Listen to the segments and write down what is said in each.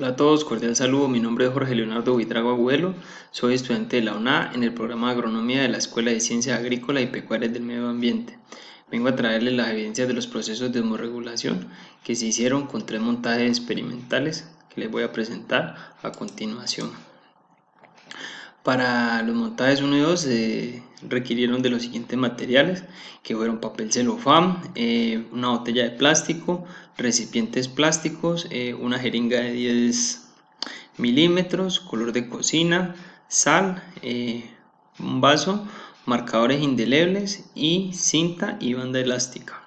Hola a todos, cordial saludo. Mi nombre es Jorge Leonardo Buitrago Agüelo. Soy estudiante de la UNA en el programa de Agronomía de la Escuela de Ciencias Agrícolas y Pecuarias del Medio Ambiente. Vengo a traerles las evidencias de los procesos de hemorregulación que se hicieron con 3 montajes experimentales que les voy a presentar a continuación. Para los montajes 1 y 2 se requirieron de los siguientes materiales, que fueron papel celofán, una botella de plástico, recipientes plásticos, una jeringa de 10 milímetros, color de cocina, sal, un vaso, marcadores indelebles y cinta y banda elástica.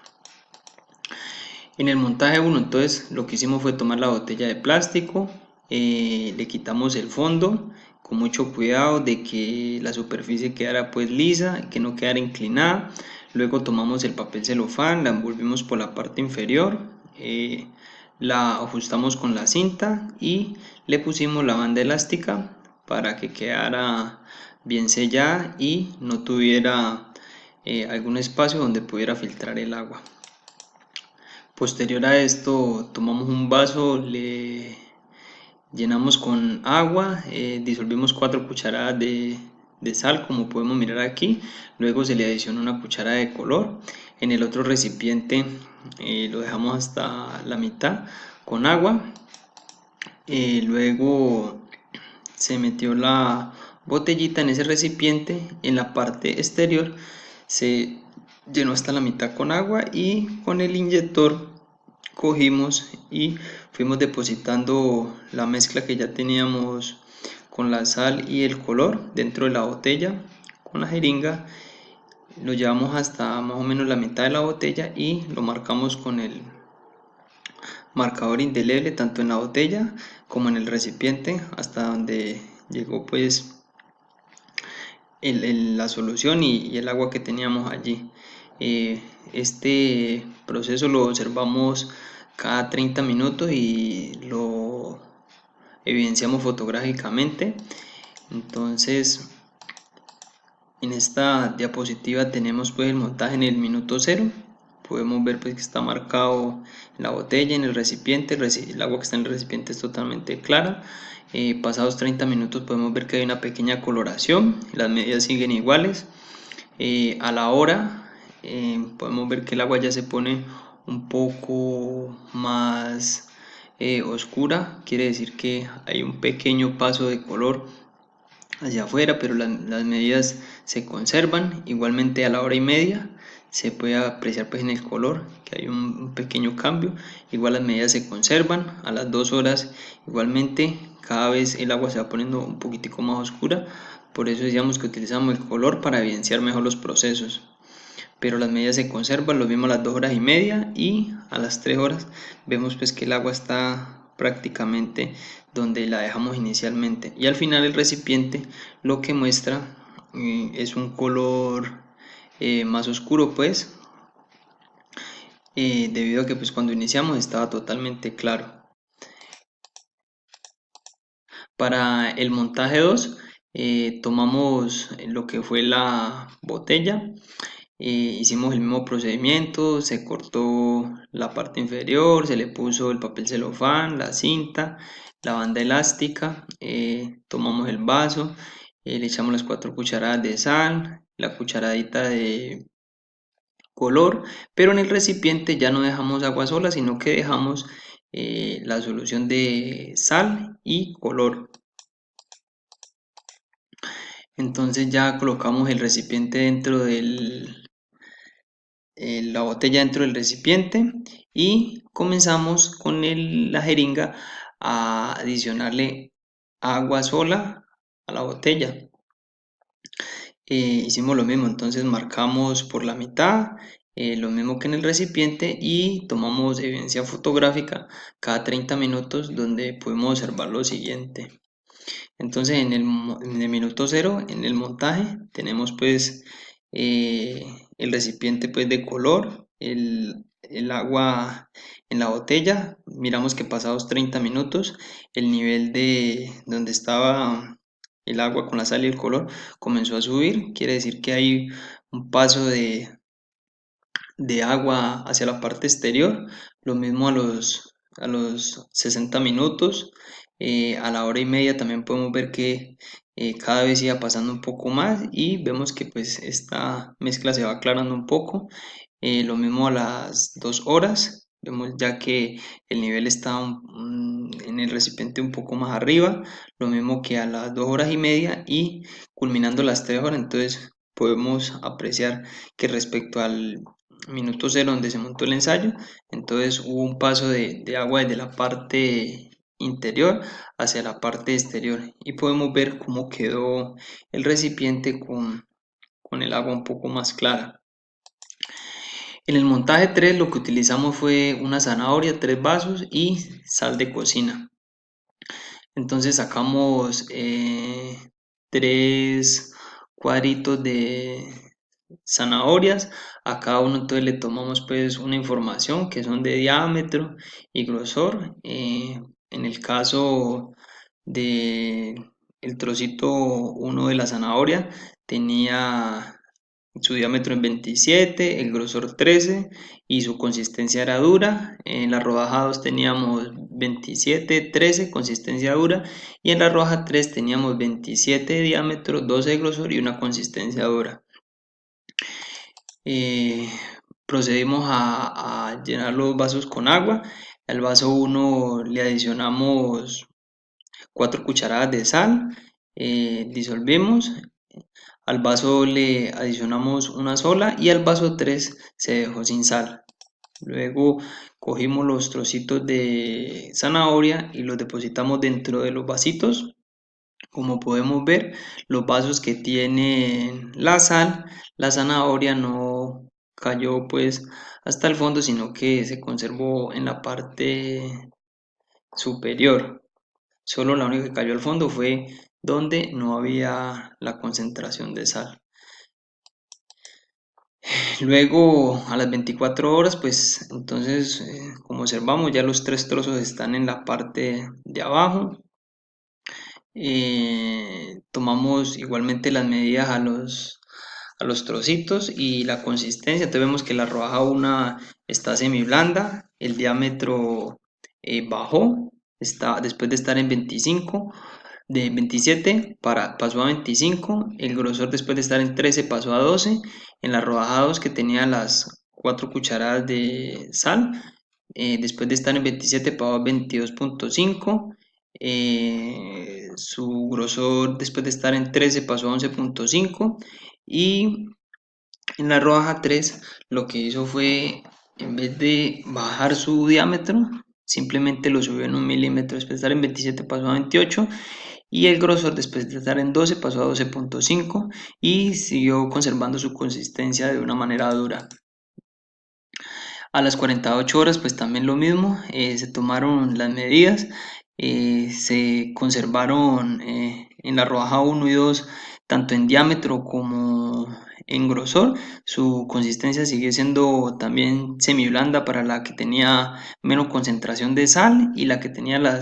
En el montaje 1 entonces lo que hicimos fue tomar la botella de plástico, le quitamos el fondo con mucho cuidado de que la superficie quedara pues lisa, que no quedara inclinada. Luego tomamos el papel celofán, la envolvimos por la parte inferior, la ajustamos con la cinta y le pusimos la banda elástica para que quedara bien sellada y no tuviera algún espacio donde pudiera filtrar el agua. Posterior a esto tomamos un vaso, le llenamos con agua, disolvimos 4 cucharadas de sal como podemos mirar aquí, luego se le adiciona una cucharada de color. En el otro recipiente lo dejamos hasta la mitad con agua, luego se metió la botellita en ese recipiente, en la parte exterior se llenó hasta la mitad con agua y con el inyector cogimos y fuimos depositando la mezcla que ya teníamos con la sal y el color dentro de la botella con la jeringa. Lo llevamos hasta más o menos la mitad de la botella y lo marcamos con el marcador indeleble tanto en la botella como en el recipiente hasta donde llegó pues la solución y el agua que teníamos allí. Este proceso lo observamos cada 30 minutos y lo evidenciamos fotográficamente. Entonces en esta diapositiva tenemos pues el montaje en el minuto 0. Podemos ver pues que está marcado en la botella, en el recipiente, el agua que está en el recipiente es totalmente clara. Pasados 30 minutos podemos ver que hay una pequeña coloración, las medidas siguen iguales. A la hora podemos ver que el agua ya se pone un poco más oscura, quiere decir que hay un pequeño paso de color hacia afuera, pero las medidas se conservan. Igualmente a la hora y media se puede apreciar pues en el color que hay un pequeño cambio. Igual las medidas se conservan. A las 2 horas igualmente cada vez el agua se va poniendo un poquitico más oscura. Por eso decíamos que utilizamos el color para evidenciar mejor los procesos. Pero las medidas se conservan, lo vimos a las 2 horas y media y a las 3 horas vemos pues que el agua está prácticamente donde la dejamos inicialmente, y al final el recipiente lo que muestra es un color más oscuro pues debido a que pues cuando iniciamos estaba totalmente claro. Para el montaje 2 tomamos lo que fue la botella. Hicimos el mismo procedimiento, se cortó la parte inferior, se le puso el papel celofán, la cinta, la banda elástica, tomamos el vaso, le echamos las 4 cucharadas de sal, la cucharadita de color, pero en el recipiente ya no dejamos agua sola, sino que dejamos la solución de sal y color. Entonces ya colocamos el recipiente dentro la botella dentro del recipiente y comenzamos con la jeringa a adicionarle agua sola a la botella. Hicimos lo mismo, entonces marcamos por la mitad, lo mismo que en el recipiente, y tomamos evidencia fotográfica cada 30 minutos donde podemos observar lo siguiente. Entonces en el minuto 0, en el montaje, tenemos pues el recipiente pues de color, el agua en la botella. Miramos que pasados 30 minutos el nivel de donde estaba el agua con la sal y el color comenzó a subir, quiere decir que hay un paso de agua hacia la parte exterior. Lo mismo a los 60 minutos A la hora y media también podemos ver que cada vez iba pasando un poco más y vemos que pues esta mezcla se va aclarando un poco. Lo mismo a las 2 horas, vemos ya que el nivel está en el recipiente un poco más arriba, lo mismo que a las 2 horas y media y culminando las 3 horas. Entonces podemos apreciar que respecto al minuto cero donde se montó el ensayo, entonces hubo un paso de agua desde la parte interior hacia la parte exterior y podemos ver cómo quedó el recipiente con el agua un poco más clara. En el montaje 3 lo que utilizamos fue una zanahoria, 3 vasos y sal de cocina. Entonces sacamos 3 cuadritos de zanahorias. A cada uno entonces le tomamos pues una información que son de diámetro y grosor. En el caso de el trocito 1 de la zanahoria tenía su diámetro en 27, el grosor 13 y su consistencia era dura. En la rodaja 2 teníamos 27, 13, consistencia dura, y en la rodaja 3 teníamos 27 de diámetro, 12 de grosor y una consistencia dura. Eh, Procedimos a llenar los vasos con agua. Al vaso 1 le adicionamos 4 cucharadas de sal, disolvemos. Al vaso le adicionamos una sola y al vaso 3 se dejó sin sal. Luego cogimos los trocitos de zanahoria y los depositamos dentro de los vasitos. Como podemos ver, los vasos que tienen la sal, la zanahoria no cayó pues hasta el fondo, sino que se conservó en la parte superior. Solo la única que cayó al fondo fue donde no había la concentración de sal. Luego a las 24 horas, pues entonces, como observamos, ya los 3 trozos están en la parte de abajo. Tomamos igualmente las medidas a los trocitos y la consistencia. Entonces vemos que la rodaja 1 está semi blanda, el diámetro bajó, después de estar en 25, de 27 pasó a 25, el grosor después de estar en 13 pasó a 12, en la rodaja 2 que tenía las 4 cucharadas de sal, después de estar en 27 pasó a 22.5, su grosor después de estar en 13 pasó a 11.5 y en la rodaja 3 lo que hizo fue, en vez de bajar su diámetro, simplemente lo subió en 1 milímetro. Después de estar en 27 pasó a 28 y el grosor después de estar en 12 pasó a 12.5 y siguió conservando su consistencia de una manera dura. A las 48 horas pues también lo mismo, se tomaron las medidas, se conservaron en la rodaja 1 y 2 tanto en diámetro como en grosor. Su consistencia sigue siendo también semi blanda para la que tenía menos concentración de sal, y la que tenía la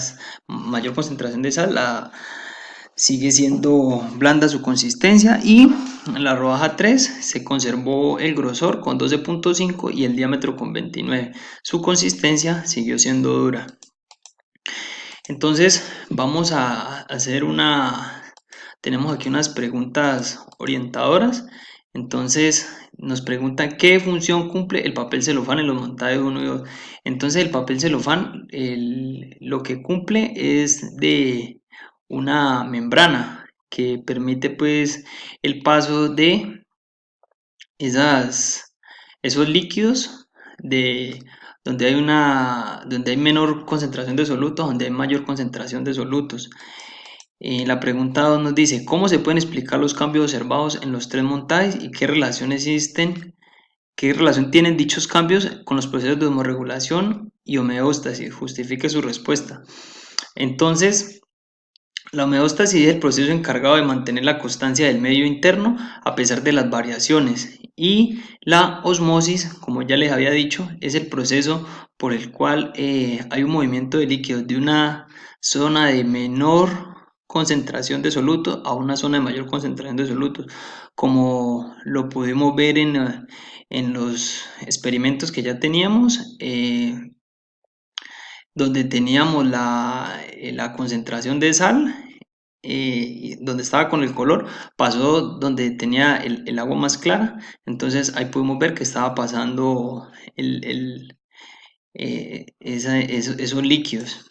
mayor concentración de sal sigue siendo blanda su consistencia. Y en la rodaja 3 se conservó el grosor con 12.5 y el diámetro con 29. Su consistencia siguió siendo dura. Entonces vamos a hacer tenemos aquí unas preguntas orientadoras. Entonces nos preguntan qué función cumple el papel celofán en los montajes 1 y 2. Entonces el papel celofán lo que cumple es de una membrana que permite pues el paso de esos líquidos de donde hay menor concentración de solutos, donde hay mayor concentración de solutos. La pregunta 2 nos dice, ¿cómo se pueden explicar los cambios observados en los 3 montajes y qué relación existen, qué relación tienen dichos cambios con los procesos de osmorregulación y homeostasis? Justifique su respuesta. Entonces, la homeostasis es el proceso encargado de mantener la constancia del medio interno a pesar de las variaciones, y la osmosis, como ya les había dicho, es el proceso por el cual hay un movimiento de líquidos de una zona de menor concentración de solutos a una zona de mayor concentración de solutos, como lo pudimos ver en los experimentos que ya teníamos. donde teníamos la concentración de sal, donde estaba con el color, pasó donde tenía el agua más clara. Entonces ahí pudimos ver que estaba pasando esos líquidos.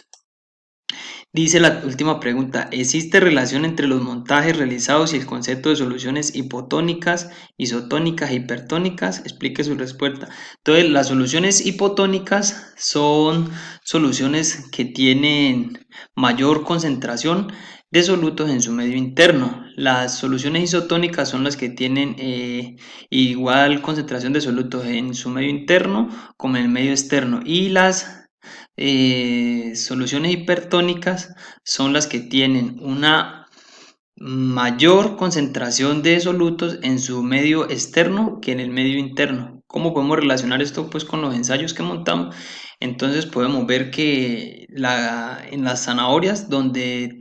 Dice la última pregunta, ¿existe relación entre los montajes realizados y el concepto de soluciones hipotónicas, isotónicas e hipertónicas? Explique su respuesta. Entonces, las soluciones hipotónicas son soluciones que tienen mayor concentración de solutos en su medio interno. Las soluciones isotónicas son las que tienen igual concentración de solutos en su medio interno como en el medio externo. Y las soluciones hipertónicas son las que tienen una mayor concentración de solutos en su medio externo que en el medio interno. ¿Cómo podemos relacionar esto pues con los ensayos que montamos? Entonces podemos ver que en las zanahorias donde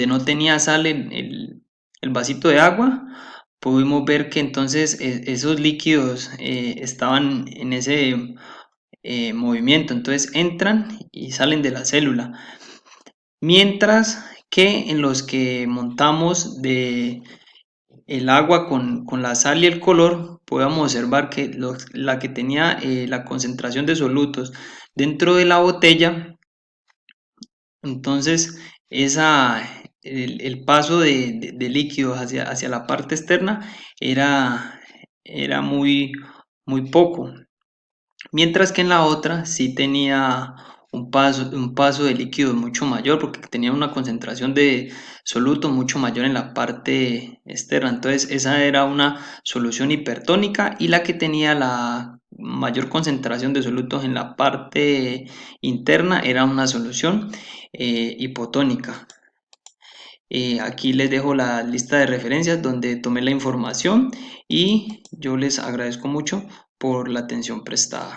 no tenía sal en el vasito de agua, pudimos ver que entonces esos líquidos estaban en ese movimiento, entonces entran y salen de la célula. Mientras que en los que montamos el agua con la sal y el color, podemos observar que la que tenía la concentración de solutos dentro de la botella, entonces el paso de líquidos hacia la parte externa era muy poco. Mientras que en la otra sí tenía un paso de líquido mucho mayor porque tenía una concentración de soluto mucho mayor en la parte externa. Entonces esa era una solución hipertónica y la que tenía la mayor concentración de solutos en la parte interna era una solución hipotónica. Aquí les dejo la lista de referencias donde tomé la información y yo les agradezco mucho por la atención prestada.